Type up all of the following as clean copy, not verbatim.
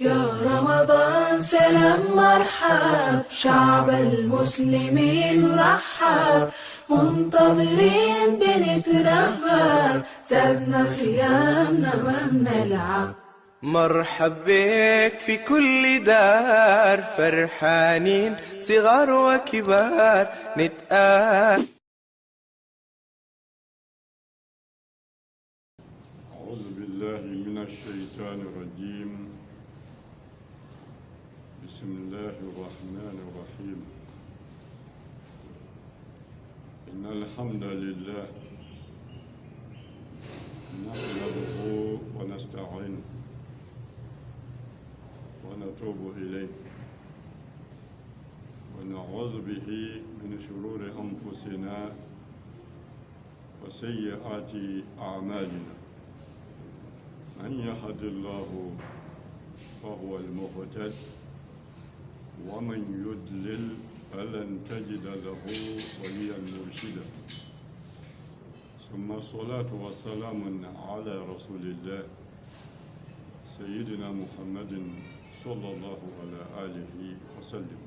يا رمضان سلام مرحب، شعب المسلمين رحب، منتظرين بنترهب، زادنا صيامنا ما بنلعب. مرحب بك في كل دار، فرحانين صغار وكبار نتآل. أعوذ بالله من الشيطان الرجيم. بسم الله الرحمن الرحيم. إن الحمد لله نحمده ونستعينه ونتوب إليه ونعوذ به من شرور أنفسنا وسيئات أعمالنا. من يهد الله فهو المهتد ومن يضلل فلن تجد له وليا مرشدا. ثم الصلاة والسلام على رسول الله سيدنا محمد صلى الله على آله وسلم.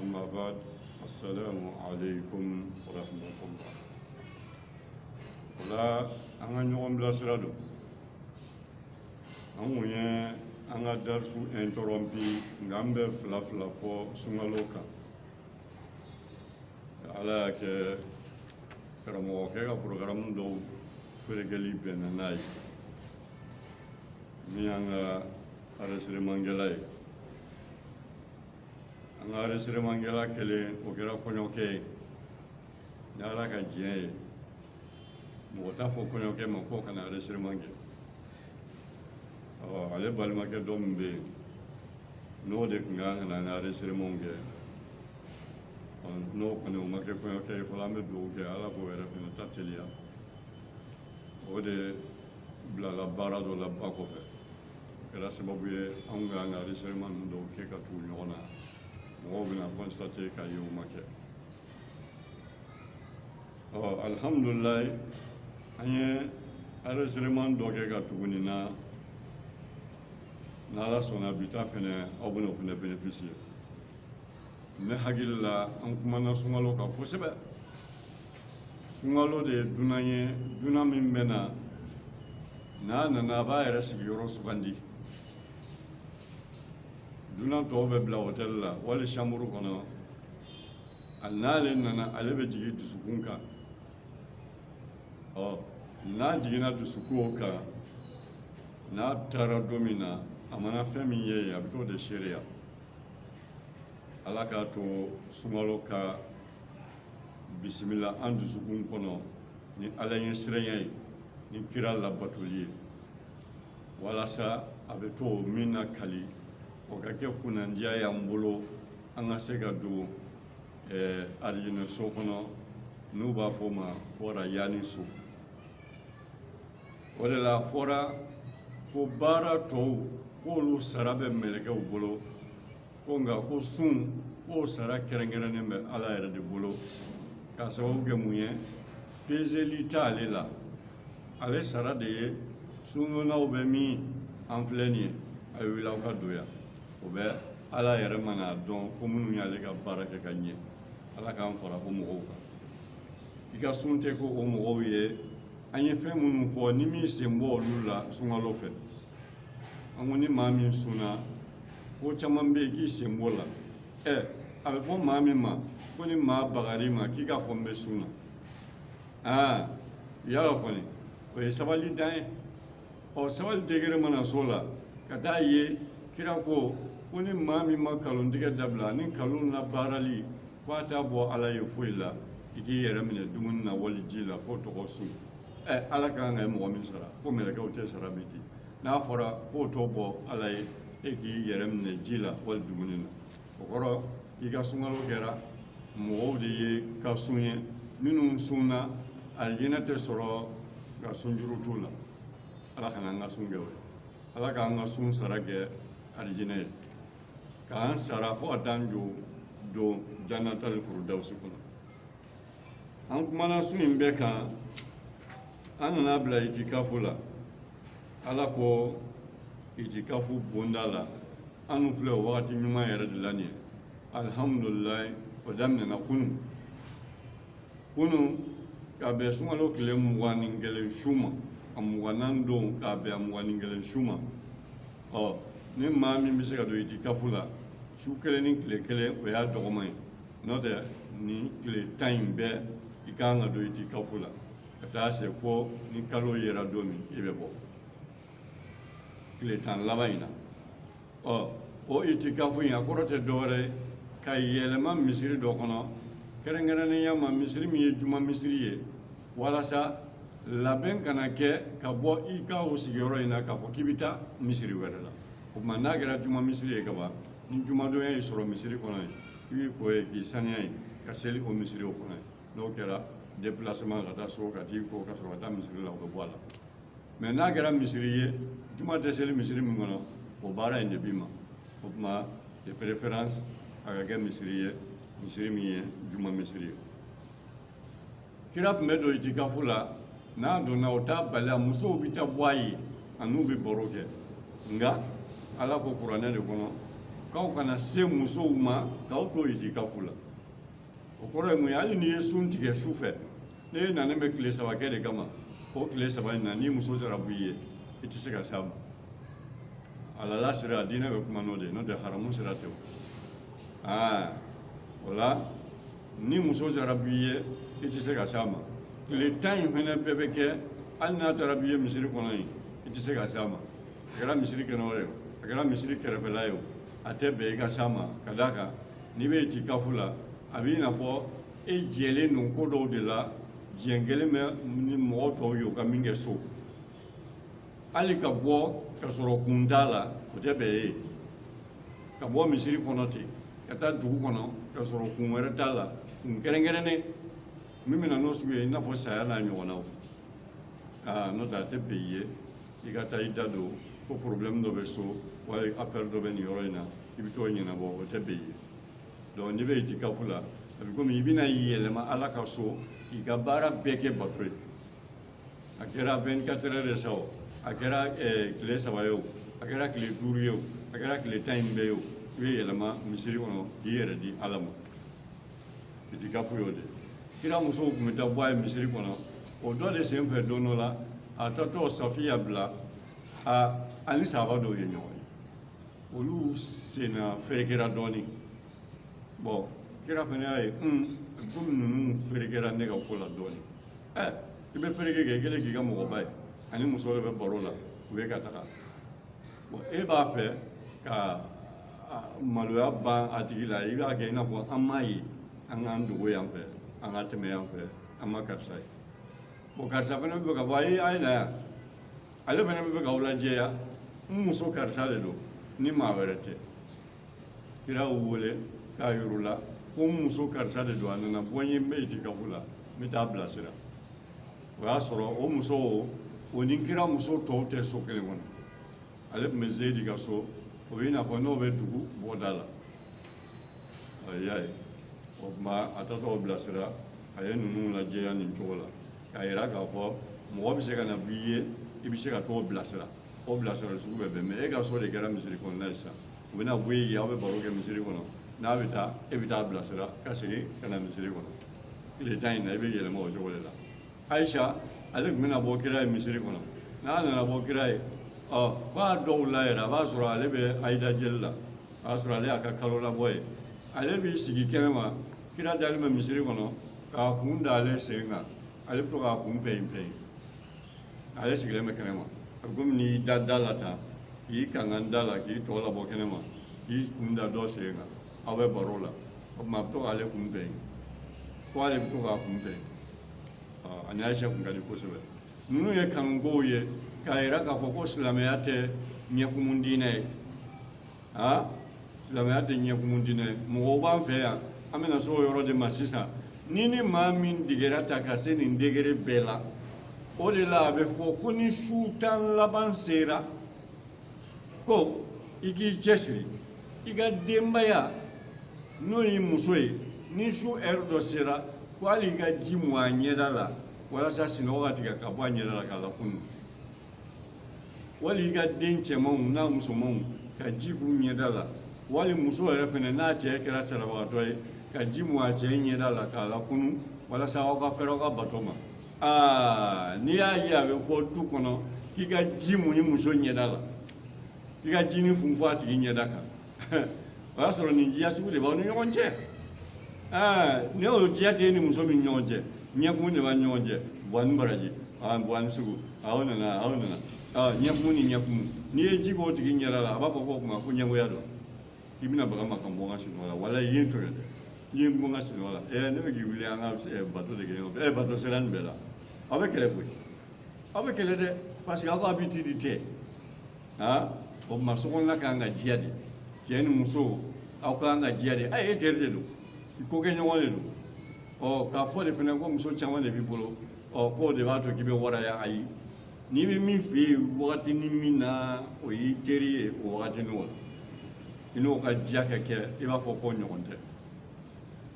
أما بعد، السلام عليكم ورحمة الله. ولا أنا نقوم بلاسرادو أمويا أنا درسو انترومبي نعمل فلا فو سمالوكا على ك كرامو كيا برنامج دو فريقلي بينناي ميانا أرسل مانجلاي أنا أرسل مانجلا كله وكرا كونيوكي نالا كجيه مغتا فو كونيوكي مكو كان أرسل مانجلا ale balimakɛ dɔ min bɛ yen n'o de tun kan ka na enregistrement kɛ n'o kɔni o ma kɛ kɔɲɔkɛ ye fɔlɔ an bɛ dugawu kɛ ala k'o yɛrɛ fana ta teliya o de bilala baara dɔ la ba kɔfɛ o kɛra sababu ye anw ka enregistrement ninnu dɔw kɛ ka tugu ɲɔgɔn na mɔgɔw bɛna constater k'a ye o ma kɛ alhamdulilayi an ye enregistrement dɔ kɛ ka tugu nin na n'ala sɔnna bi ta fɛnɛ aw bɛna o fɛnɛ bénéficier. Ne hakili la an kumana sunkalo kan kosɛbɛ. Sunkalo de ye dunan ye, dunan min bɛ na n'a nana a b'a yɛrɛ sigiyɔrɔ sugandi. Dunan tɔw bɛ bila hôtel la wali chambre kɔnɔ, n'ale nana ale bɛ jigin dusukun kan. N'a jiginna dusukun kan, n'a taara don min na a mana fɛn min ye a bɛ t'o de seereya. Ala k'a to sunkalo ka bisimila an dusukun kɔnɔ ni ala ɲɛ siranya ye ni kira labatoli ye walasa a bɛ to min na kali o ka kɛ kunnandiya y'an bolo an ka se ka don alijinɛ so kɔnɔ n'u b'a fɔ o ma ko rayani so. O de la fɔra ko baara tɔw k'olu sara bɛ mɛlɛkɛw bolo ko nka ko sun k'o sara kɛrɛnkɛrɛnnen bɛ ala yɛrɛ de bolo k'a sababu kɛ mun ye peseli t'ale la ale sara de ye sunnɔnaw bɛ min an filɛ nin ye a wuli aw ka don yan o bɛ ala yɛrɛ mana dɔn ko minnu y'ale ka baara kɛ ka ɲɛ ala k'an fara o mɔgɔw kan. I ka sun tɛ ko o mɔgɔw ye an ye fɛn minnu fɔ ni min sen bɔ olu la sunkalo fɛ. An ko ni maa min sunna ko caman bɛ yen k'i sen b'o la a bɛ fɔ maa min ma ko ni maa bagar'i ma k'i ka fɔ n bɛ sunna yala kɔni o ye sabali dan ye sabali degere mana s'o la ka taa ye kira ko ni maa min ma nkalontigɛ dabila ni nkalon na baarali k'a t'a bɔ ala ye foyi la i k'i yɛrɛ minɛ dumuni na wali ji la k'o tɔgɔ sun ala kan ka ye mɔgɔ min sara ko mɛlɛkɛw tɛ sara bi di. N'a fɔra k'o tɔ bɔ ala ye e k'i yɛrɛ minɛ ji la wali dumuni na o kɔrɔ i ka sunkalo kɛra mɔgɔw de ye ka sun ye minnu sunna alijinɛ tɛ sɔrɔ ka sunjuru t'u la. Ala kana an ka sun kɛ o ye. Ala k'an ka sun sara kɛ alijinɛ ye k'an sara fo ka t'an don jannatal firdausi kɔnɔ. An kumana sun in bɛɛ kan an nana bila itikafu la. Ala ko itikafu bonda la anu filɛ o wagati ɲuman yɛrɛ de la nin ye alhamdulilayi o daminɛna kunu k'a bɛn sunkalo tile 21 su ma a 24 don k'a bɛn a 21 su ma ni maa min bɛ se ka don itikafu la su kelen ni tile kelen o y'a dɔgɔman ye n'o tɛ ni tile 10 in bɛɛ i kan ka don itikafu la ka taa se fo ni kalo yera don min i bɛ bɔ tile 10 laban in na o itikafu in a kɔrɔ tɛ dɔwɛrɛ ye ka yɛlɛma misiri dɔ kɔnɔ kɛrɛnkɛrɛnnenya ma misiri min ye juma misiri ye walasa labɛn kana kɛ ka bɔ i ka o sigiyɔrɔ in na k'a fɔ k'i bɛ taa misiri wɛrɛ la o tuma n'a kɛra juma misiri ye kaban ni jumadonya y'i sɔrɔ misiri kɔnɔ yen i b'i ko ye k'i saniya yen ka seli o misiri o kɔnɔ yen n'o kɛra déplacement ka taa so ka t'i ko ka sɔrɔ ka taa misiri la o bɛ bɔ a la mais n'a kɛra misiri ye juma tɛ seli misiri min kɔnɔ o baara in de b'i ma o tuma de préférence a ka kɛ misiri ye misiri min ye juma misiri ye kira tun bɛ don itikafu la n'a donna o t'a bali a musow bɛ taa bɔ a ye a n'u bɛ baro kɛ nka ala ko kuranɛ de kɔnɔ k'aw kana se musow ma k'aw to itikafu la o kɔrɔ ye mun ye hali n'i ye sun tigɛ su fɛ n'e nanen bɛ tile 3 kɛ de kama o tile 3 in na ni muso taara bɔ i ye i tɛ se ka s'a ma alala sira diinɛ bɛ kuma n'o de ye n'o tɛ haramu sira tɛ o la ni muso taara bɔ i ye i tɛ se ka s'a ma tile 10 in fana bɛɛ bɛ kɛ hali n'a taara bɔ i ye misiri kɔnɔ yen i tɛ se ka s'a ma a kɛra misiri kɛnɛ wɛrɛ ye a kɛra misiri kɛrɛfɛla ye o a tɛ bɛn i ka s'a ma ka d'a kan n'i bɛ itikafu la a b'i n'a fɔ e jɛlen don ko dɔw de la diɲɛ kelen bɛ ni mɔgɔ tɔw ye u ka min kɛ so hali ka bɔ ka sɔrɔ kun t'a la o tɛ bɛn e ye ka bɔ misiri kɔnɔ ten ka taa dugu kɔnɔ ka sɔrɔ kun wɛrɛ t'a la kun kɛrɛnkɛrɛnnen min bɛna n'o sugu ye i n'a fɔ saya n'a ɲɔgɔnnaw n'o tɛ a tɛ bɛn i ye i ka taa i da don ko problème dɔ bɛ so wala affaire dɔ bɛ nin yɔrɔ in na i bɛ t'o ɲɛnabɔ o tɛ bɛn i ye donc n'i bɛ itikafu la a bɛ komi i bɛna yɛlɛma ala ka so k'i ka baara bɛɛ kɛ bato ye a kɛra 24 heures de sa o a kɛra tile 3 ye o a kɛra tile 5 ye o a kɛra tile 10 in bɛɛ ye o i bɛ yɛlɛma misiri kɔnɔ k'i yɛrɛ di ala ma itikafu y'o de kira musow tun bɛ taa bɔ a ye misiri kɔnɔ o dɔ de sen fɛ don dɔ la a tatɔ safiya bila ani sahaba dɔw ye ɲɔgɔn ye olu senna ferekera dɔɔnin bon kira fana y'a ye komi ninnu ferekera ne ka ko la dɔɔnin i bɛ fereke kɛ i kɛlen k'i ka mɔgɔba ye ani muso de bɛ baro la u bɛ ka taga bon e b'a fɛ ka maloya ban a tigi la i b'a kɛ i n'a fɔ an m'a ye an k'an dogo yan fɛ an ka tɛmɛ yan fɛ an ma karisa ye bon karisa fana bɛ fɛ ka fɔ a ye na yan ale fana bɛ fɛ k'aw lajɛya n muso karisa de don ni maa wɛrɛ tɛ kira y'u wele k'a yir'u la ko n muso karisa de don a nana bɔ n ye n bɛ itikafu la n bɛ taa bilasira o y'a sɔrɔ o muso o ni kira muso tɔw tɛ so kelen kɔnɔ ale tun bɛ zeyidi ka so o bɛ i n'a fɔ n'o bɛ dugu bɔda la i y'a ye o tuma a tatɔ o bilasira a ye ninnu lajɛya nin cogo la k'a yira k'a fɔ mɔgɔ bɛ se ka na b'i ye i bɛ se ka t'o bilasira o bilasira sugu bɛɛ bɛn mɛ e ka so de kɛra misiri kɔnɔna ye sisan u bɛna bɔ i ye aw bɛ baro kɛ misiri kɔnɔ n'a bɛ taa e bɛ taa bilasira ka segin ka na misiri kɔnɔ tile 10 in na i bɛ yɛlɛma o cogo de la ayisa ale tun bɛna bɔ kira ye misiri kɔnɔ n'a nana bɔ kira ye k'a dɔw la yɛrɛ a b'a sɔrɔ ale bɛ ayida jeli la o y'a sɔrɔ ale y'a ka kalo labɔ ye ale b'i sigi kɛnɛ ma kira dalen bɛ misiri kɔnɔ k'a kun da ale sen kan ale bɛ to k'a kun pɛyin pɛyin ale sigilen bɛ kɛnɛ ma a bɛ komi n'i da da la tan k'i kankan da la k'i tɔ labɔ kɛnɛ ma k'i kun da dɔ sen kan aw bɛ baro la o tuma a bɛ to k'ale kun pɛyin ko ale bɛ to k'a kun pɛyin ani ayisa kun ka di kosɛbɛ ninnu ye kanukow ye k'a yira k'a fɔ ko silamɛya tɛ ɲɛkumu diinɛ ye silamɛya tɛ ɲɛkumu diinɛ ye mɔgɔw b'an fɛ yan an bɛna se o yɔrɔ de ma sisan ni ni maa min degera ta ka se nin degere bɛɛ la o de la a bɛ fɔ ko ni su tan laban sera ko i k'i cɛsiri i ka denbaya n'o y'i muso ye ni su ɛri dɔ sera ko hali i ka ji mɔn a ɲɛda la walasa sinɔgɔ ka tigɛ ka bɔ a ɲɛda la k'a lakunu wali ka den cɛmanw n'a musomanw ka ji k'u ɲɛda la wali muso yɛrɛ fɛnɛ n'a cɛ kɛra sarabagatɔ ye ka ji mun a cɛ ɲɛda la k'a lakunu walasa aw ka fɛrɛ aw ka bato ma n'i y'a ye a bɛ fɔ du kɔnɔ k'i ka ji mun i muso ɲɛda la i ka ji ni funfun a tigi ɲɛda kan o y'a sɔrɔ nin diya sugu de b'aw ni ɲɔgɔn cɛ ni y'o diya tɛ ni muso min ɲɔgɔn cɛ ɲɛkun de b'a ɲɔgɔn cɛ buwani baraji buwani sugu aw nana ɲɛkun ni ɲɛkun n'i ye ji k'o tigi ɲɛda la a b'a fɔ ko o tuma ko ɲɛngoya don i bɛna baga ma ka bɔ n ka sinɔgɔ la wala i ye n to yen dɛ i ye n bɔ n ka sinɔgɔ la ne bɛ k'i wuli an ka bato de kɛ bato sera nin bɛɛ la aw bɛ kɛlɛ koyi aw bɛ kɛlɛ dɛ parce que aw ka habitude tɛ o tuma sokɔnɔna kan ka diya de cɛ ni muso aw kan ka diya de e teri de don ko kɛ ɲɔgɔn de don k'a fɔ de fana ko muso caman de b'i bolo k'o de b'a to k'i bɛ waraya ayi n'i bɛ min fɛ yen wagati ni min na o y'i teri ye o wagati n'o la i n'o ka diya ka kɛ i b'a fɔ ko ɲɔgɔn tɛ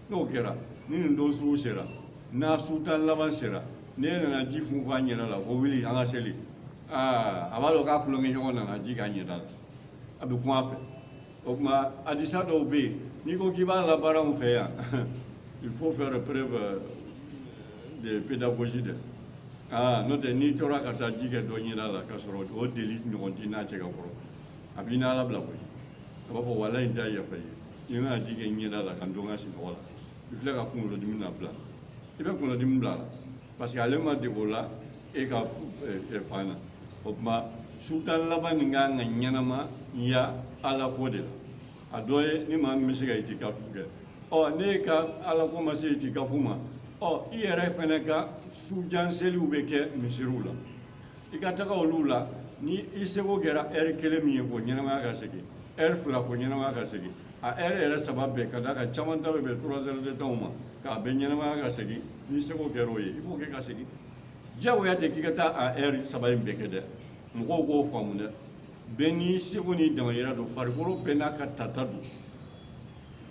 n'o kɛra ni nin don sugu sera n'a su tan laban sera n'e nana ji funfun a ɲɛda la ko wuli an ka seli a b'a dɔn k'a tulonkɛ ɲɔgɔn nana ji k'a ɲɛda la a bɛ kuma a fɛ o tuma a disa dɔw bɛ yen n'i ko k'i b'a labaara anw fɛ yan il faut faire preuve de pédagogie dɛ n'o tɛ n'i tora ka taa ji kɛ dɔ ɲɛda la k'a sɔrɔ o deli ɲɔgɔn t'i n'a cɛ ka kɔrɔ a b'i n'ala bila koyi a b'a fɔ wala in t'a yafa ye i bɛna ji kɛ ɲɛda la ka n to n ka sinɔgɔ la i filɛ ka kunkolodimi na bila i bɛ kunkolodimi bila a la parce que ale ma dege o la e ka fan na o tuma su tan laban nin kan ka ɲɛnama ya ala ko de la a dɔ ye ni maa min bɛ se ka itikafu kɛ ne ka ala ko ma se itikafu ma i yɛrɛ fɛnɛ ka sujan seliw bɛ kɛ misiriw la i ka taga olu la ni i seko kɛra ɛri kelen min ye ko ɲɛnamaya ka segin ɛri fila ko ɲɛnamaya ka segin a ɛri yɛrɛ saba bɛɛ ka da kan caman ta bɛ bɛn 3 heures de temps ma k'a bɛ ɲɛnamaya ka segin n'i seko kɛra o ye i b'o kɛ ka segin diyagoya tɛ k'i ka taa a ɛri saba in bɛɛ kɛ dɛ mɔgɔw k'o faamu dɛ bɛɛ n'i seko n'i damayira don farikolo bɛɛ n'a ka tata don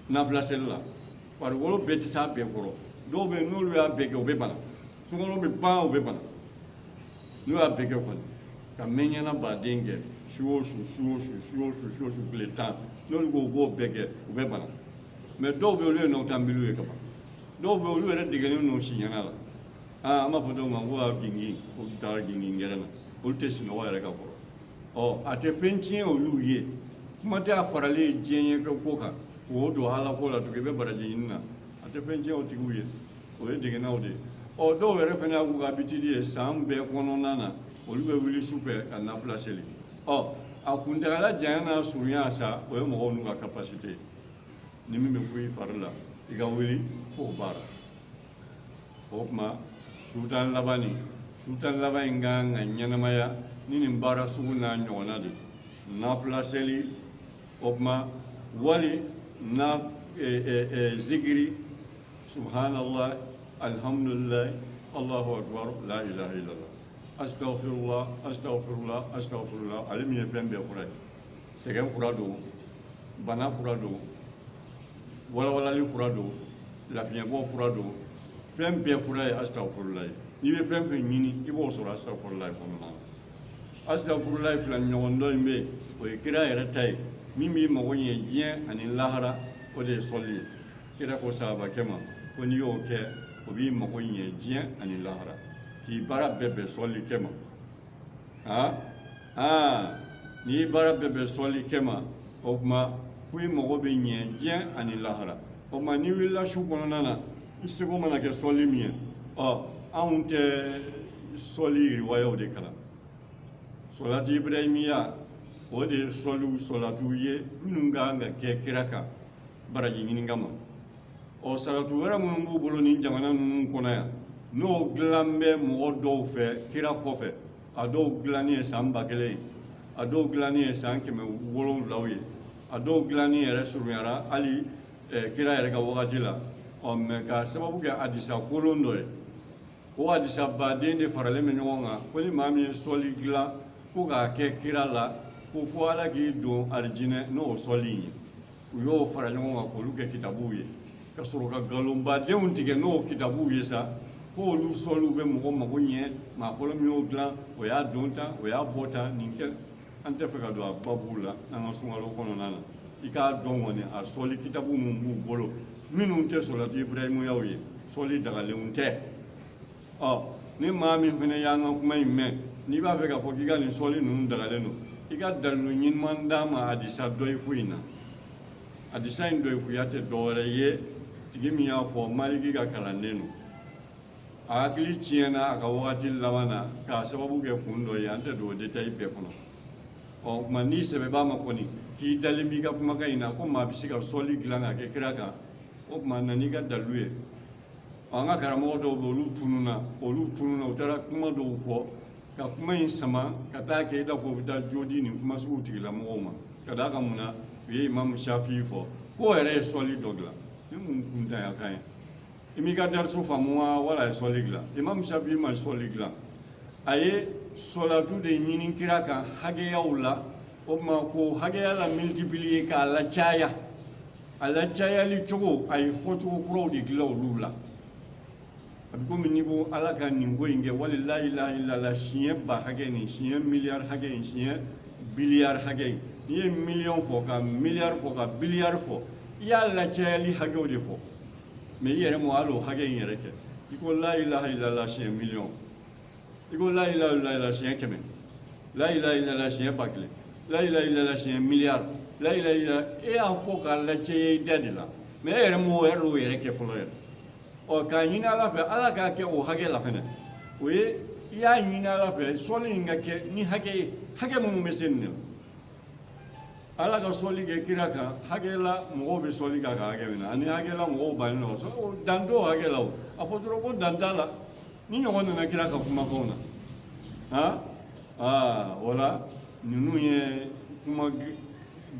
nafila seli la farikolo bɛɛ tɛ s'a bɛɛ kɔrɔ dɔw bɛ yen n'olu y'a bɛɛ kɛ u bɛ bana sunkalo bɛ ban u bɛ bana n'u y'a bɛɛ kɛ kɔni ka mɛn ɲɛna baden kɛ su o su tile 10 n'olu ko k'o bɛɛ kɛ u bɛ bana mɛ dɔw bɛ yen olu ye nɔgɔtanbiliw ye kaban dɔw bɛ yen olu yɛrɛ degenen n'o si ɲɛna la an b'a fɔ dɔw ma ko gingin ko taara gingin gɛrɛ na olu tɛ sinɔgɔ yɛrɛ ka kɔrɔ a tɛ fɛn tiɲɛ olu ye kuma tɛ a faralen diɲɛ ye ko kan k'o don ala ko la tugun i bɛ baraji ɲini na a tɛ fɛn tiɲɛ o tigiw ye o ye degennaw de ye dɔw yɛrɛ fana y'u ka habitude ye san bɛɛ kɔnɔna na olu bɛ wuli su fɛ ka nafila seli a kuntagala janya n'a surunya sa o ye mɔgɔw n'u ka capacité ye ni min bɛ ku i fari la i ka wuli k'o baara o tuma su tan laban in kan ka ɲɛnamaya ni nin baara sugu n'a ɲɔgɔnna de nafila seli o tuma wali na zikiri subhanallah alhamdulillah allahu akbar la ilaha illallah astaghfirullah ale min ye fɛn bɛɛ fura ye sɛgɛn fura don bana fura don walawalali fura don lafiyɛnbɔ fura don fɛn bɛɛ fura ye astaghfirullah n'i bɛ fɛn fɛn ɲini i b'o sɔrɔ astaghfirullah kɔnɔna na astaghfirullah fila ɲɔgɔn dɔ in bɛ yen o ye kira yɛrɛ ta ye min b'i mago ɲɛ diɲɛ ani lahara o de ye sɔli ye kira ko sahabakɛ ma ko n'i y'o kɛ o b'i mago ɲɛ diɲɛ ani lahara k'i baara bɛɛ bɛn sɔli kɛ ma n'i baara bɛɛ bɛn sɔli kɛ ma o tuma ko i mago bɛ ɲɛ diɲɛ ani lahara o tuma n'i wulila su kɔnɔna na i seko mana kɛ sɔli min ye anw tɛ sɔli riwayaw de kalan sɔlati ibrahimiya o de ye sɔlatiw ye minnu kan ka kɛ kira kan baraji ɲini kama salatu wɛrɛ minnu b'u bolo ni jamana ninnu kɔnɔ yan n'o dilan bɛ mɔgɔ dɔw fɛ kira kɔfɛ a dɔw dilanni ye san 1000 ye a dɔw dilanni ye san 700 ye a dɔw dilanni yɛrɛ surunyara hali kira yɛrɛ ka wagati la mɛ ka sababu kɛ hadisa kolon dɔ ye o hadisa baden de faralen bɛ ɲɔgɔn kan ko ni maa min ye sɔli dilan ko k'a kɛ kira la ko fo ala k'i don arijinɛ n'o sɔli ye u y'o fara ɲɔgɔn kan k'olu kɛ kitabuw ye ka sɔrɔ ka nkalonbadenw tigɛ n'o kitabuw ye sa ko olu sɔliw bɛ mɔgɔ mago ɲɛ maa fɔlɔ min y'o dilan o y'a don tan o y'a bɔ tan nin kɛ an tɛ fɛ ka don a babu la an ka sunkalo kɔnɔna na i k'a dɔn kɔni a sɔli kitabu min b'u bolo minnu tɛ sɔlati ibrahimuyaw ye sɔli dagalenw tɛ ni maa min fana y'an ka kuma in mɛn n'i b'a fɛ k'a fɔ k'i ka nin sɔli ninnu dagalen don i ka dalilu ɲuman d'a ma hadisa dɔyifu in na hadisa in dɔyifuya tɛ dɔwɛrɛ ye tigi min y'a fɔ maliki ka kalanden don a hakili tiɲɛna a ka wagati laban na k'a sababu kɛ kun dɔ ye an tɛ don o détail bɛɛ kɔnɔ o tuma n'i sɛbɛbaa ma kɔni k'i dalen b'i ka kumakan in na ko maa bɛ se ka sɔli dilan ka kɛ kira kan o tuma na n'i ka dalilu ye an ka karamɔgɔ dɔw bɛ olu tununa u taara kuma dɔw fɔ ka kuma in sama ka taa kɛ i da ko u bɛ taa jo di nin kuma sugu tigilamɔgɔw ma ka d'a kan mun na u ye imamu shafi'i fɔ k'o yɛrɛ ye sɔli dɔ dilan ni mun kuntanya kan ye i m'i ka darisu faamu wa wala a ye sɔli dilan imamu shafi'i ma sɔli dilan a ye sɔlatu de ɲini kira kan hakɛyaw la o tuma k'o hakɛya la multiplier k'a lacaya a lacayali cogo a ye fɔcogo kuraw de dilan olu la a bɛ komi n'i ko ala ka nin ko in kɛ wali la ilaha illallah siɲɛ ba hakɛ nin siɲɛ miliyari hakɛ in siɲɛ biliyari hakɛ in n'i ye miliyɔn fɔ ka miliyari fɔ ka biliyari fɔ i y'a lacayali hakɛw de fɔ mɛ i yɛrɛ ma hali o hakɛ in yɛrɛ kɛ i ko la ilaha illallah siɲɛ miliyɔn i ko la ilaha illallah siɲɛ 100 la ilaha illallah siɲɛ 1000 la ilaha illallah siɲɛ miliyari la ilaha illallah e y'a fɔ k'a lacaya i da de la mɛ e yɛrɛ m'o yɛrɛ kɛ fɔlɔ yɛrɛ k'a ɲini ala fɛ ala k'a kɛ o hakɛ la fɛnɛ o ye i y'a ɲini ala fɛ sɔli in ka kɛ ni hakɛ ye hakɛ minnu bɛ se nin de la ala ka sɔli kɛ kira kan hakɛ la mɔgɔw bɛ sɔli k'a ka hakɛ min na ani hakɛ la mɔgɔw bannen don dan t'o hakɛ la o a fɔ dɔrɔn ko dan t'a la ni ɲɔgɔn nana kira ka kumakanw na o la ninnu ye kuma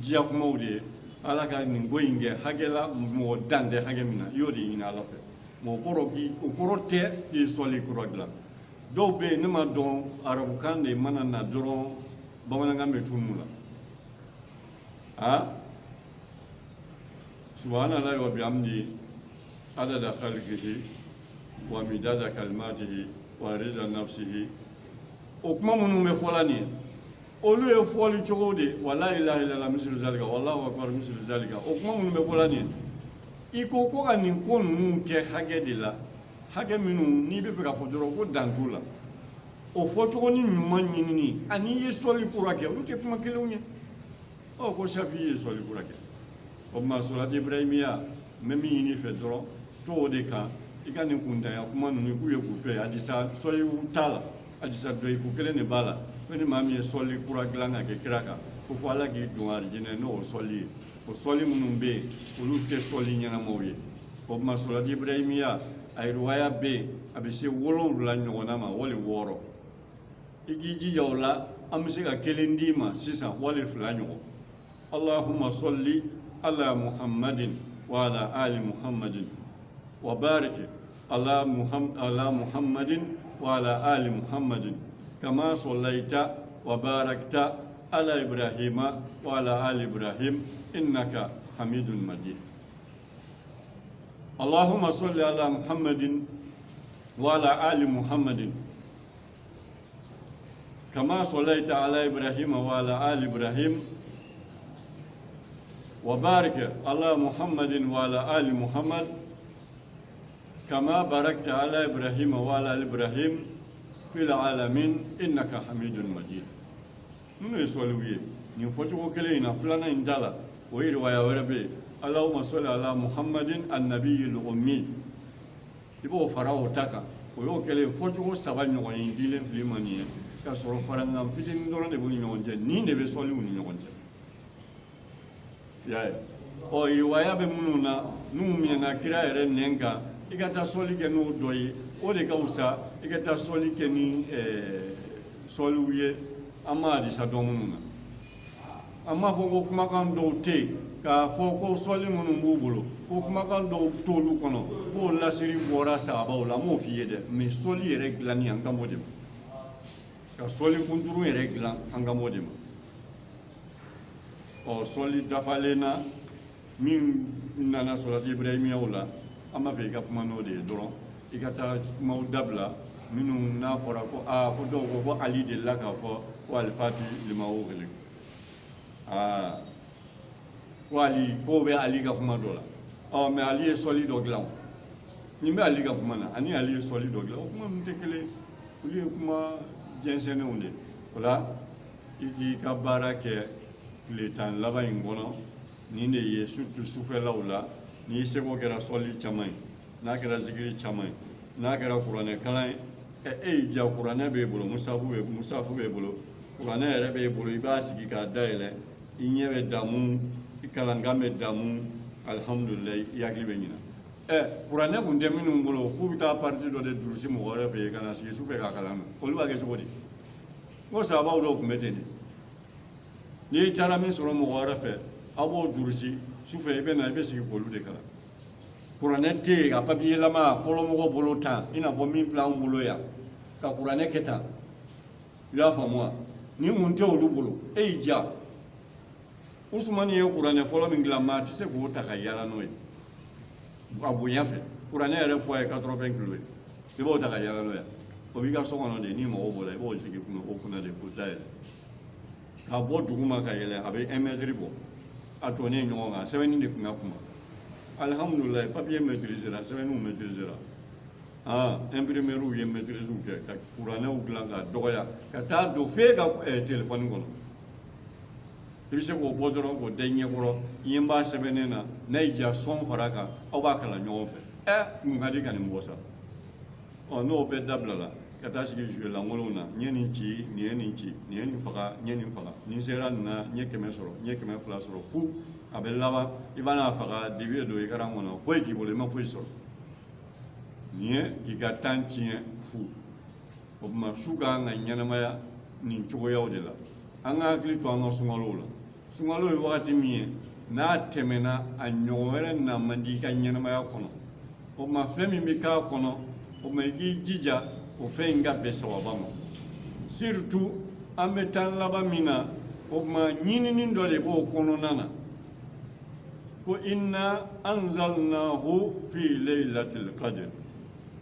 diya kumaw de ye ala ka nin ko in kɛ hakɛ la mɔgɔ dan tɛ hakɛ min na i y'o de ɲini ala fɛ o kɔrɔ tɛ k'i ye sɔli kura dilan dɔw bɛ yen ne ma dɔn arabukan de mana na dɔrɔn bamanankan bɛ tunun la subhanallahi wa bihamdihi adada khalqihi wa midada kalimatihi wa rida nafsihi o kuma minnu bɛ fɔla nin ye olu ye fɔli cogo de wa la ilaha illallah mislu zalika wallahu akbar mislu zalika o kuma minnu bɛ fɔla nin ye i ko ko ka nin ko ninnu kɛ hakɛ de la hakɛ minnu n'i bɛ fɛ ka fɔ dɔrɔn ko dan t'u la o fɔcogo ni ɲuman ɲinini ani i ye sɔli kura kɛ olu tɛ kuma kelenw ye ko shafi ye sɔli kura kɛ o tuma sɔlati ibrahimiya n bɛ min ɲini i fɛ dɔrɔn to o de kan i ka nin kuntanya kuma ninnu i k'u ye k'u to yen hadisa sɔliw t'a la hadisa dɔyifu kelen de b'a la ko ni maa min ye sɔli kura dilan ka kɛ kira kan ko fɔ ala k'i don arijinɛ n'o sɔli ye o sɔli minnu bɛ yen olu tɛ sɔli ɲɛnamaw ye o tuma sɔlati ibrahimiya a riwaya bɛ yen a bɛ se 7 ɲɔgɔnna ma wali 6 i k'i jija o la an bɛ se ka kelen d'i ma sisan wali 2 ɲɔgɔn allahumma salli ala muhammadin wa ala ali muhammadin wa barik ala muhammadin wa ala ali muhammadin kama sallaita wa barakta ala ibrahima wa ala ali ibrahim innaka hamidun majid Allahumma salli ala Muhammadin wa ala ali Muhammadin kama sallaita ala Ibrahim wa ala ali Ibrahim wa barik ala Muhammadin wa ala ali Muhammad kama barakta ala Ibrahim wa ala ali Ibrahim fil alamin innaka hamidun majid. Nunu ye sɔliw ye nin fɔcogo kelen in na filanan in t'a la o ye riwaya wɛrɛ bɛ yen Allahumma salli ala Muhammadin an-nabiyil ummi i b'o fara o ta kan o y'o kɛlen fɔcogo 3 ɲɔgɔn ye dilen fili ma nin ye ka sɔrɔ farankan fitinin dɔrɔn de b'u ni ɲɔgɔn cɛ nin de bɛ sɔliw ni ɲɔgɔn cɛ y'a ye riwaya bɛ minnu na n'u mɛnna kira yɛrɛ nɛn kan i ka taa sɔli kɛ n'o dɔ ye o de ka wusa i ka taa sɔli kɛ ni sɔliw ye an ma hadisa dɔn minnu na an m'a fɔ ko kumakan dɔw tɛ yen k'a fɔ ko sɔli minnu b'u bolo ko kumakan dɔw t'olu kɔnɔ k'o lasiri bɔra sahabaw la an m'o f'i ye dɛ mais sɔli yɛrɛ dilanni an ka m'o de ma ka sɔli kunturu yɛrɛ dilan an ka m'o de ma sɔli dafalen na min nana sɔlati ibrahimiyaw la an b'a fɛ i ka kuma n'o de ye dɔrɔn i ka taa kumaw dabila minnu n'a fɔra ko ko dɔw ko ko ali delila k'a fɔ ko alifati limawo wele ko ali ko bɛ ali ka kuma dɔ la mais ali ye sɔli dɔ dilan ni bɛ ali ka kuma na ani ali ye sɔli dɔ dilan o kuma ninnu tɛ kelen olu ye kuma jɛnsɛnnenw de o la i k'i ka baara kɛ tile tan laban in kɔnɔ nin de ye surtout sufɛlaw la ni seko kɛra sɔli caman ye n'a kɛra zikiri caman ye n'a kɛra kuranɛ kalan ye e y'i ja kuranɛ b'e bolo musafu b'e bolo kuranɛ yɛrɛ b'e bolo i b'a sigi k'a dayɛlɛ i ɲɛ bɛ damu i kalankan bɛ damu alihamudulilayi i hakili bɛ ɲina kuranɛ kun tɛ minnu bolo f'u bɛ taa parti dɔ de durusi mɔgɔ wɛrɛ fɛ yen ka na sigi sufɛ k'a kalan olu b'a kɛ cogo di ko sababaw dɔw tun bɛ ten de n'i taara min sɔrɔ mɔgɔ wɛrɛ fɛ aw b'o durusi sufɛ i bɛ na i bɛ sigi k'olu de kalan kuranɛ tɛ yen ka papiyelama fɔlɔmɔgɔ bolo tan i n'a fɔ min filɛ anw bolo yan ka kuranɛ kɛ tan i y'a faamu wa ni mun tɛ olu bolo e y'i ja usumani ye kuranɛ fɔlɔ min dilan maa tɛ se k'o ta ka yala n'o ye a bonya fɛ kuranɛ yɛrɛ fɔ a ye 80 kilo ye i b'o ta ka yala n'o ye o b'i ka so kɔnɔ de ni mɔgɔw b'o la i b'o sigi o kunna de k'o dayɛlɛ ka bɔ dugu ma ka yɛlɛ a bɛ 1 mètre bɔ a tonnen ɲɔgɔn kan sɛbɛnni de tun ka kuma alhamdulilayi papiye maîtrisera sɛbɛnniw maîtrisera imprimeriw ye maîtrisew kɛ ka kuranɛw dilan ka dɔgɔya ka taa don f'e ka téléphone kɔnɔ i bɛ se k'o bɔ dɔrɔn k'o da i ɲɛkɔrɔ i ɲɛ b'a sɛbɛnnen na n'a y'i ja sɔn fara kan aw b'a kalan ɲɔgɔn fɛ mun ka di ka nin bɔ sa n'o bɛɛ dabila la ka taa sigi jouer lankolonw na n ye nin ci nin ye nin ci nin ye nin faga n ye nin faga nin sera nin na n ye 100 sɔrɔ n ye 200 sɔrɔ fu a bɛ laban i b'a n'a faga dibi don i karan kɔnɔ foyi t'i bolo i ma foyi sɔrɔ nin ye k'i ka temps tiɲɛ fu o tuma su ka kan ka ɲɛnamaya nin cogoyaw de la an ka hakili to an ka sunkalow la sunkalo ye wagati min ye n'a tɛmɛna a ɲɔgɔn wɛrɛ na man di i ka ɲɛnamaya kɔnɔ o tuma fɛn min bɛ k'a kɔnɔ o tuma i k'i jija o fɛn in ka bɛn sababa ma surtout an bɛ tan laban min na o tuma ɲinini dɔ de b'o kɔnɔna na ko inna anzalnahu fi laylatil qadr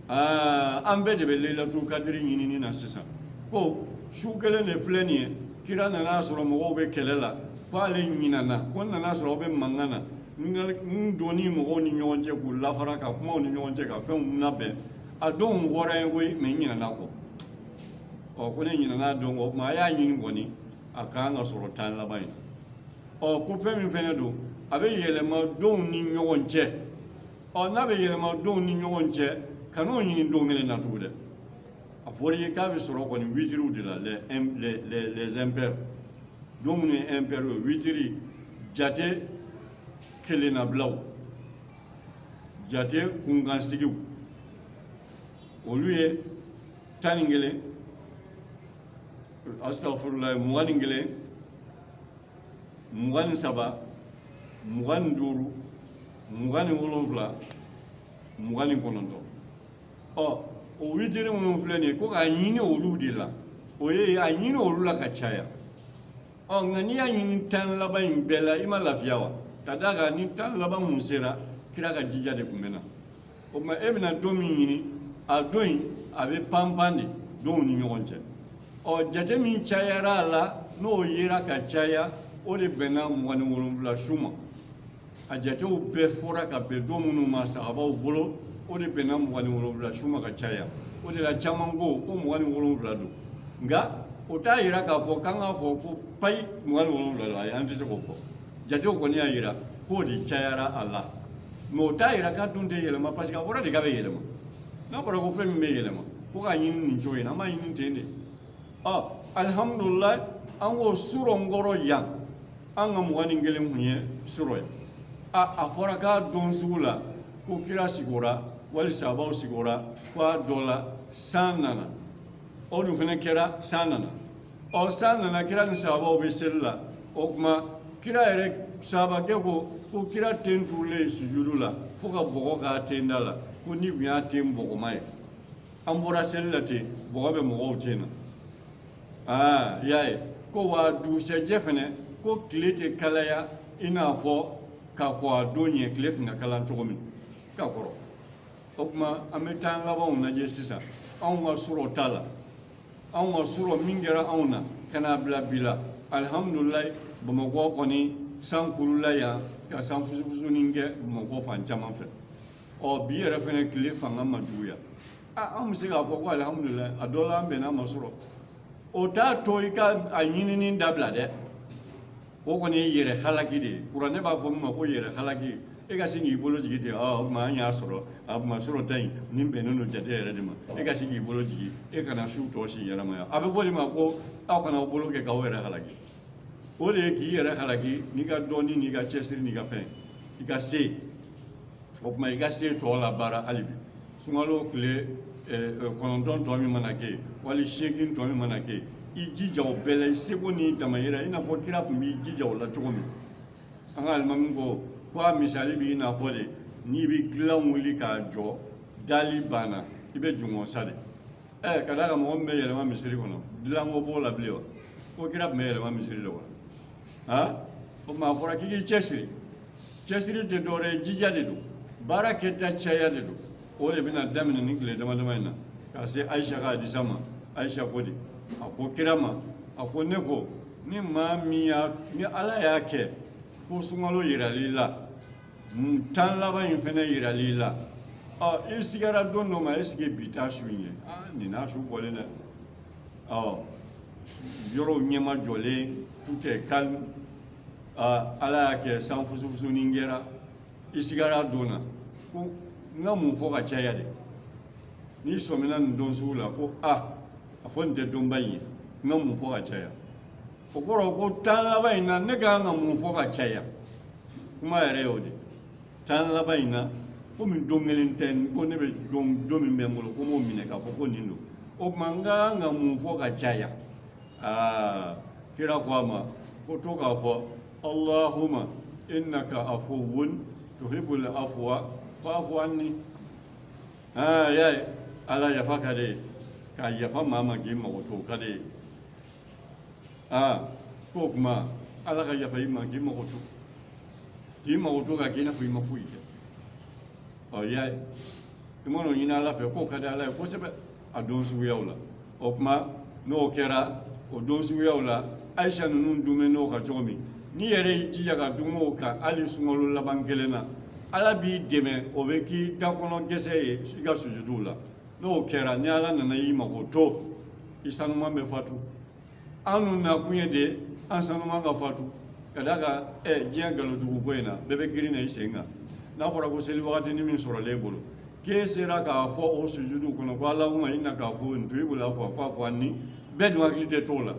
an bɛɛ de bɛ laylatul qadr ɲinini na sisan ko su kelen de filɛ nin ye kira nana sɔrɔ mɔgɔw bɛ kɛlɛ la k'ale ɲinana ko nana sɔrɔ aw bɛ mankan na n donni mɔgɔw ni ɲɔgɔn cɛ k'u lafara ka kumaw ni ɲɔgɔn cɛ ka fɛnw labɛn a don wɔɔrɔ ye koyi mɛ n ɲinana kɔ ko ne ɲinana don kɔ o tuma a y'a ɲini kɔni a kan ka sɔrɔ tan laban ye ko fɛn min fɛnɛ don a bɛ yɛlɛma denw ni ɲɔgɔn cɛ n'a bɛ yɛlɛma denw ni ɲɔgɔn cɛ kan'o ɲini don kelen na tugun dɛ a fɔra i ye k'a bɛ sɔrɔ kɔni witiriw de la les impairs don minnu ye impairs ye witiri jate kelennabilaw jate kunkansigiw olu ye 11 astagfirullah 21 23 25 27 29 o witiri minnu filɛ nin ye ko k'a ɲini olu de la o ye a ɲini olu la ka caya nka n'i y'a ɲini tan laban in bɛɛ la i ma lafiya wa ka d'a kan ni tan laban mun sera kira ka jija de tun bɛ na o tuma e bɛna don min ɲini a don in a bɛ panpan de denw ni ɲɔgɔn cɛ jate min cayara a la n'o yera ka caya o de bɛnna 27 su ma a jatew bɛɛ fɔra ka bɛn don minnu ma sahabaw bolo o de bɛnna 27 su ma ka caya o de la caman ko 27 don nka o t'a yira k'a fɔ k'an k'a fɔ ko payi 27 don ayi an tɛ se k'o fɔ jatew kɔni y'a yira k'o de cayara a la mɛ o t'a yira k'a dun tɛ yɛlɛma parce que a fɔra de k'a bɛ yɛlɛma n'a fɔra ko fɛn min bɛ yɛlɛma ko k'a ɲini nin cogo in na an b'a ɲini ten de alihamudulilayi an k'o surɔ n kɔrɔ yan an ka 21 kun ye surɔ ye a fɔra k'a don sugu la ko kira sigora wali sahabaw sigora k'a dɔ la san nana o dun fana kɛra san nana san nana kira ni sahabaw bɛ seli la o tuma kira yɛrɛ sahabakɛ ko kira ten turulen sujudu la fo ka bɔgɔ k'a ten da la ko ni tun y'a ten bɔgɔma ye an bɔra seli la ten bɔgɔ bɛ mɔgɔw ten na i y'a ye ko wa dugusɛjɛ fana ko tile tɛ kalaya i n'a fɔ k'a fɔ a don ɲɛ tile tun ka kalan cogo min ka kɔrɔ o kuma an bɛ taa an labanw lajɛ sisan anw ka sɔrɔ t'a la anw ka sɔrɔ min kɛra anw na ka n'a bila bi la alihamudulilayi bamakɔ kɔni san kurula yan ka san fusufusunin kɛ bamakɔ fan caman fɛ bi yɛrɛ fɛnɛ tile fanga ma juguya an bɛ se k'a fɔ ko alihamudulilayi a dɔ la an bɛnna ma sɔrɔ o t'a to i ka a ɲinini dabila dɛ o kɔni ye yɛrɛ halaki de ye kuranɛ b'a fɔ min ma ko yɛrɛ halaki e ka se k'i bolo jigi ten o tuma an y'a sɔrɔ a tuma sɔrɔ ta in nin bɛnnen don jate yɛrɛ de ma e ka se k'i bolo jigi e kana su tɔ si ɲɛnamaya a bɛ fɔ de ma ko aw kana aw bolo kɛ k'aw yɛrɛ halaki o de ye k'i yɛrɛ halaki n'i ka dɔnni n'i ka cɛsiri n'i ka fɛn i ka se o tuma i ka se tɔ la baara hali bi sunkalo tile 9 tɔ min mana kɛ wali 8 tɔ min mana kɛ i jija o bɛɛ la i seko n'i damayira i n'a fɔ kira tun b'i jija o la cogo min an ka alimami ko a misali b'i n'a fɔ de n'i bɛ dilan wuli k'a jɔ dali banna i bɛ jɔngɔn sa de ka d'a kan mɔgɔ min bɛ yɛlɛma misiri kɔnɔ dilanko b'o la bilen wa ko kira tun bɛ yɛlɛma misiri la wa o tuma a fɔra k'i k'i cɛsiri cɛsiri tɛ dɔwɛrɛ ye jija de don baara kɛta caya de don o de bɛna daminɛ ni tile dama dama in na ka se ayisa ka hadisa ma ayisa ko de a ko kira ma a ko ne ko ni maa min ni ala y'a kɛ ko sunkalo yirali la tan laban in fɛnɛ yirali la i sigara don dɔ ma est ce que bi t'a su in ye nin n'a su bɔlen dɛ yɔrɔw ɲɛma jɔlen tout est calme ala y'a kɛ san fusufusunin kɛra i sigara don na ko n ka mun fɔ ka caya de n'i sɔmina nin don sugu la ko a fɔ nin tɛ donba in ye n ka mun fɔ ka caya o kɔrɔ ko tan laban in na ne ka kan ka mun fɔ ka caya kuma yɛrɛ y'o de tan laban in na komi don kelen tɛ ko ne bɛ don min bɛ n bolo ko n b'o minɛ k'a fɔ ko nin don o tuma n ka kan ka mun fɔ ka caya kira ko a ma ko to k'a fɔ allahumma innaka afuwun tuhibbul afwa fa'fu anni ya ala yafa ka de ka yafa maa ma k'i mago to ka de ko kuma ala ka yafa i ma k'i mago to ka k'i n'a fɔ i ma foyi kɛ ya ye i mana o ɲini ala fɛ k'o ka di ala ye kosɛbɛ a don suguyaw la o kuma n'o kɛra o don suguyaw la ayisa ninnu dunbɛ n'o kan cogo min n'i yɛrɛ y'i jija ka dun o kan hali sunkalo laban kelen na ala b'i dɛmɛ o bɛ k'i dakɔnɔ gɛsɛ ye i ka sujuduw la n'o kɛra ni ala nana y'i mago to i sanuman bɛ fatu an dun nakun ye de an sanuman ka fatu ka d'a kan diɲɛ nkalontigiw ko in na bɛɛ bɛ girin na i sen kan n'a fɔra ko seli wagati ni min sɔrɔlen bolo k'e sera k'a fɔ o sujudu kɔnɔ ko alahuma i na k'a fɔ nin to i bolo fɔ ani bɛɛ dun hakili tɛ t'o la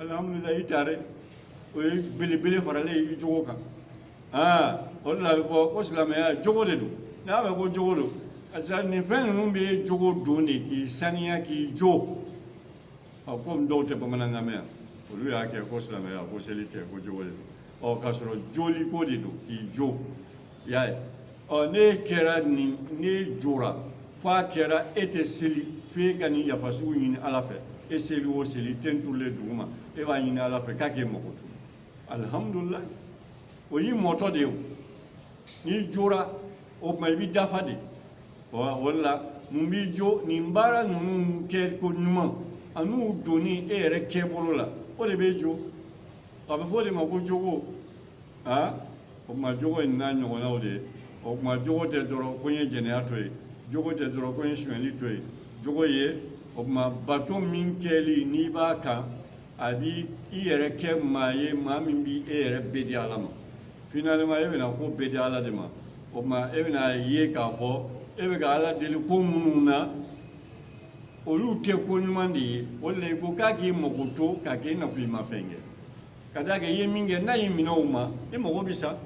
alihamudulilayi i ta dɛ o ye belebele faralen i jogo kan o de la a bɛ fɔ ko silamɛya jogo de don n'a bɛ ko jogo don nin fɛn ninnu bɛ jogo don de k'i saniya k'i jo komi dɔw tɛ bamanankan mɛn yan olu y'a kɛ ko silamɛya ko seli tɛ ko jogo de don k'a sɔrɔ joli ko de don k'i jo i y'a ye n'e kɛra nin n'e jora f'a kɛra e tɛ seli f'e ka nin yafa sugu ɲini ala fɛ e seli o seli ten turulen duguma e b'a ɲini ala fɛ k'a k'e mago to alihamudulilayi o y'i mɔtɔ de ye o n'i jora o tuma i bɛ dafa de o de la mun b'i jo nin baara ninnu kɛ ko ɲuman an'u donni e yɛrɛ kɛbolo la o de b'e jo a bɛ fɔ o de ma ko jogo o tuma jogo in n'a ɲɔgɔnnaw de ye o tuma jogo tɛ dɔrɔn ko n ye jɛnɛya to yen jogo tɛ dɔrɔn ko n ye sonyɛli to yen jogo ye o tuma bato min kɛli n'i b'a kan a b'i yɛrɛ kɛ maa ye maa min b'i e yɛrɛ bɛ di ala ma finalement e bɛna ko bɛ di ala de ma o tuma e bɛna ye k'a fɔ e bɛ ka ala deli ko minnu na olu tɛ ko ɲuman de ye o de la i ko k'a k'i mago to k'a kɛ i n'a fɔ i ma fɛn kɛ ka d'a kan i ye min kɛ n'a y'i minɛ o ma i mago bɛ sa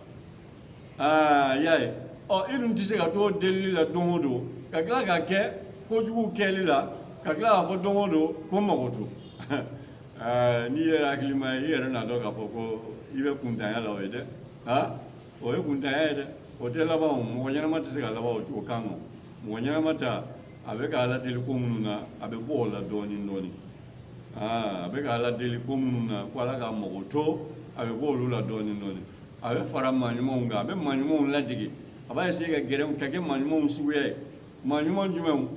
i y'a ye i dun tɛ se ka to delili la don o don ka tila ka kɛ kojugu kɛli la ka tila k'a fɔ don o don ko mago to n'i yɛrɛ hakili ma ye i yɛrɛ n'a dɔn k'a fɔ ko i bɛ kuntanya la o ye dɛ o ye kuntanya ye dɛ o tɛ laban o mɔgɔ ɲɛnama tɛ se ka laban o kan o mɔgɔ ɲɛnama ta a bɛ k'a ladeli ko minnu na a bɛ bɔ o la dɔɔnin dɔɔnin a bɛ k'a ladeli ko minnu na ko ala k'a mago to a bɛ bɔ olu la dɔɔnin dɔɔnin a bɛ fara maa ɲumanw kan a bɛ maa ɲumanw ladege a b'a essayer ka gɛrɛ ka kɛ maa ɲumanw suguya ye maa ɲuman jumɛnw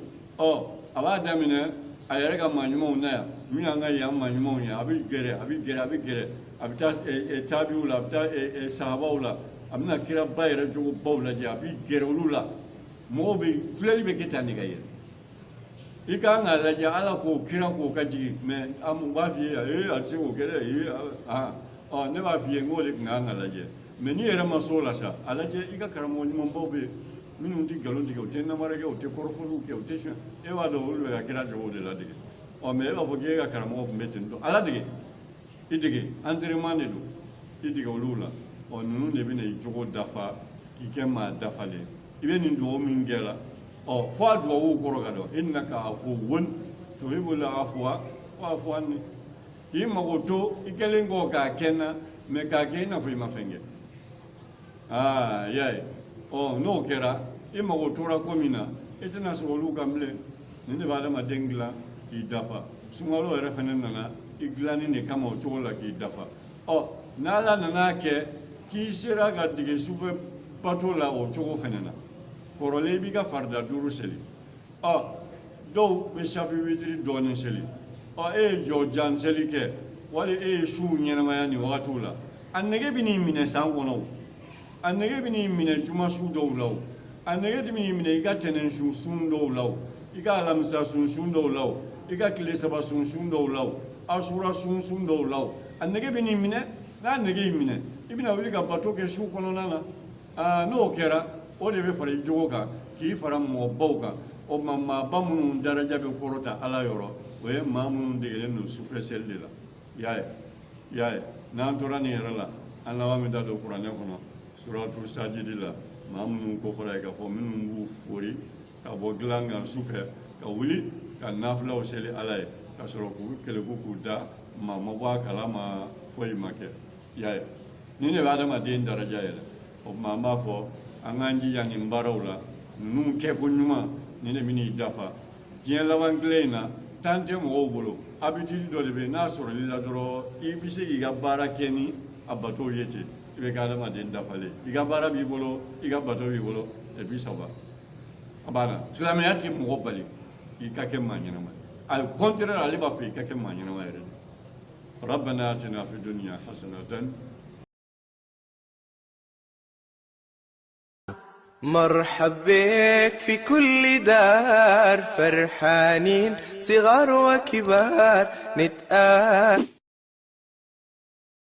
a b'a daminɛ a yɛrɛ ka maa ɲumanw na yan min y'an ka yan maa ɲumanw ye a bɛ gɛrɛ a bɛ taa taabiw la a bɛ taa sahabaw la a bɛna kira ba yɛrɛ jogo baw lajɛ a bɛ gɛrɛ olu la mɔgɔw bɛ filɛli bɛ kɛ tan de ka yɛlɛ i kan k'a lajɛ ala k'o kira k'o ka jigin mɛ an b'a f'i ye a tɛ se k'o kɛ dɛ ne b'a f'i ye n k'o de tun kan ka lajɛ mɛ n'i yɛrɛ ma s'o la sa a lajɛ i ka karamɔgɔ ɲumanbaw bɛ yen minnu tɛ nkalon tigɛ u tɛ namara kɛ u tɛ kɔrɔfɔliw kɛ u tɛ sɔn e b'a dɔn olu bɛ ka kira jogo de ladege mɛ e b'a fɔ k'e ka karamɔgɔ tun bɛ ten tɔ ala dege i dege entraînement de don i dege olu la ninnu de bɛna i jogo dafa k'i kɛ maa dafalen i bɛ nin dugawu min kɛ la fo a dugawu kɔrɔ ka dɔn innaka afuwwun tuhibbul afwa fa'fu anni k'i mago to i kɛlen kɔ k'a kɛ n na mɛ k'a kɛ i n'a fɔ i ma fɛn kɛ i y'a ye n'o kɛra i mago tora ko min na i tɛna sɔrɔ olu kan bilen nin de bɛ adamaden dilan k'i dafa sunkalo yɛrɛ fana nana i dilanni de kama o cogo la k'i dafa n'ala nana kɛ k'i sera ka dege sufɛ bato la o cogo fana na kɔrɔlen i b'i ka farida 5 seli dɔw bɛ safi witiri dɔɔnin seli e ye jɔ jan seli kɛ wali e ye su ɲɛnamaya nin wagatiw la a nege bɛ n'i minɛ san kɔnɔ a nege bɛ n'i minɛ juma su dɔw la a nege bɛ n'i minɛ i ka tɛnɛn su sun dɔw la i ka alamisa sun dɔw la i ka tile saba sun dɔw la asura sun dɔw la a nege bɛ n'i minɛ n'a nege y'i minɛ i bɛna wuli ka bato kɛ su kɔnɔna na n'o kɛra o de bɛ fara i jogo kan k'i fara mɔgɔbaw kan maaba minnu daraja bɛ kɔrɔta ala yɔrɔ o ye maa minnu degelen don sufɛ seli de la i y'a ye n'an tora nin yɛrɛ la an laban bɛ taa don kuranɛ kɔnɔ suratul sajidi la maa minnu kofɔra ye k'a fɔ minnu b'u fori ka bɔ dilan kan sufɛ ka wuli ka nafilaw seli ala ye ka sɔrɔ k'u keleku k'u da maa ma bɔ a kalama foyi ma kɛ i y'a ye nin de bɛ adamaden daraja yɛlɛ o tuma an b'a fɔ an k'an jija nin baaraw la ninnu kɛko ɲuman nin de bɛn'i dafa diɲɛ laban tile in na tan tɛ mɔgɔw bolo habitude dɔ de bɛ yen n'a sɔrɔl'i la dɔrɔn i bɛ se k'i ka baara kɛ ni a batow ye ten i bɛ kɛ adamaden dafalen i ka baara b'i bolo i ka bato b'i bolo et puis ça va a banna silamɛya tɛ mɔgɔ bali i ka kɛ maa ɲɛnama ye au contraire ale b'a fɔ i ka kɛ maa ɲɛnama yɛrɛ de rabbana atina fid dunya hasanatan مرحب بك في كل دار فرحانين صغار وكبار نتقابل